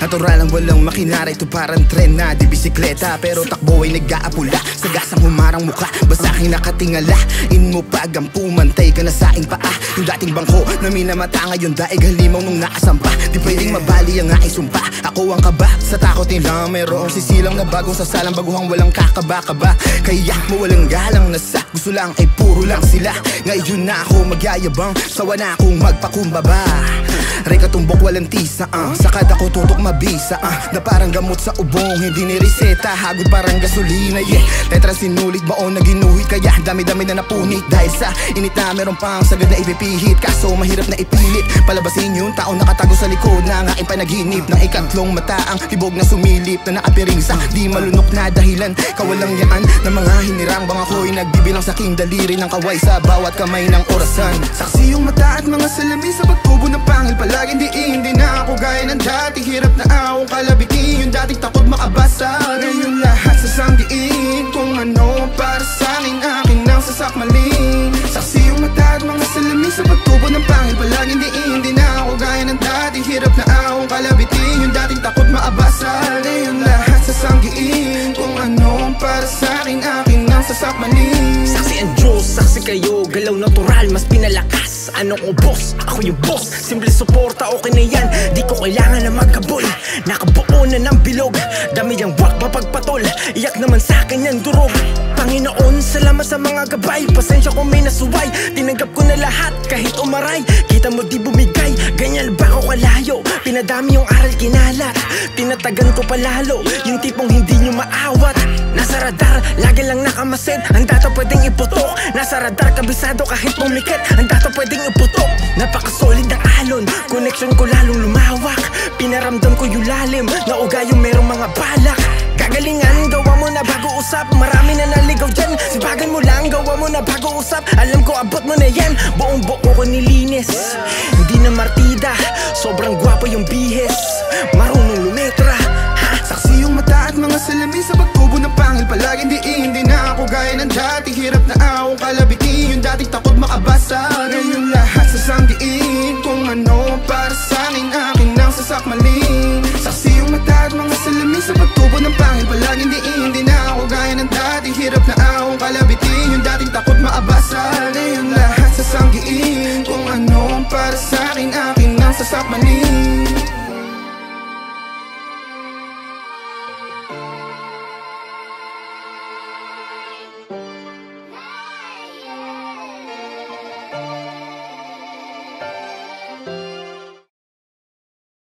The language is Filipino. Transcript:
Natural ang walang makinara, ito parang tren na di bisikleta. Pero takbo ay nag-aapula, sagasang humarang mukha, basahin nakatingala. In mo pag ang pumantay ka na sa aing paa. Yung dating bangko na minamata ngayon daig halimaw nung nakasampa. Di pwedeng mabali ang aking sumpa. Ako ang kaba sa takot nila, mayroong sisilang na bagong sasalang baguhang walang kakaba-kaba. Kaya mo walang galang nasa gusto lang ay puro lang sila. Ngayon na ako magyayabang, sawa na akong magpakumbaba. Reka tumbok walang tisa, sakad ako tutok mabisa, na parang gamot sa ubong, hindi ni reseta, hagod parang gasolina, yeah. Letra sinulit, baon na ginuhit, kaya dami-dami na napunit. Dahil sa init na meron pang sagad na ipipihit, kaso mahirap na ipilit. Palabasin yung taong nakatago sa likod na ang aking panaginip. Ng ikatlong mata ang tibog na sumilip, na nakapiring sa di malunok na dahilan. Kawalang yaan ng mga hinirang, bang ako'y nagbibilang sa aking daliri ng kaway sa bawat kamay ng orasan. Saksi yung mata at mga salamin sa pagtubo ng pangil pala. Hindi na ako gaya ng dati, hirap na akong kalabitin. Yung dating takot makabasa, ngayon lahat sasanggiin. Kung ano para sa akin, akin ang sasakmalin. Saksi yung mata at mga salamin sa pagtubo ng pangil palagi. Hindi na ako gaya ng dati, hirap na akong kalabitin. Yung dating takot makabasa, ngayon lahat sasanggiin. Kung ano para sa akin, akin ang sasakmalin. Saksi ang Diyos, saksi kayo, galaw natural, mas pinalakas. Anong ubos? Ako yung boss. Simple suporta, okay na yan. Di ko kailangan na magkabol. Nakabuo na ng bilog, dami ang wak mapagpatol. Iyak naman sa akin yung durog. Panginoon, salamat sa mga gabay. Pasensya kung may nasuway, tinanggap ko na lahat kahit umaray. Kita mo di bumigay, ganyan ba ako kalayo? Pinadami yung aral kinalat, tinatagan ko palalo. Yung tipong hindi nyo maawat. Nasa radar, lagi lang nakamasid. Ang data pwedeng iputok. Nasa radar, kabisado kahit pumikit. Ang data pwedeng iputok. Napakasolid ng alon, connection ko lalong lumawak. Pinaramdam ko yung lalim, nauga yung merong mga balak. Gagalingan, gawa mo na bago usap. Marami na naligaw dyan, sibagan mo lang, gawa mo na bago usap. Alam ko abot mo na yan, buong buo ko nilinis. Hindi na martida, sobrang gwapo yung bihis. Marunong lumetra. Saksi yung mata at mga salamin sa pagtubo ng pangil palagi. Hindi na ako gaya ng dati, hirap na akong kalabitin. Yung dating takot makabasa, ngayon lahat sasanggiin. Kung ano para sa akin, akin ang sasakmalin. Saksi yung mata at mga salamin sa pagtubo ng pangil palagi. Hindi na ako gaya ng dati, hirap na akong kalabitin. Yung dating takot makabasa, ngayon lahat sasanggiin. Kung ano para sa akin, akin ang sasakmalin.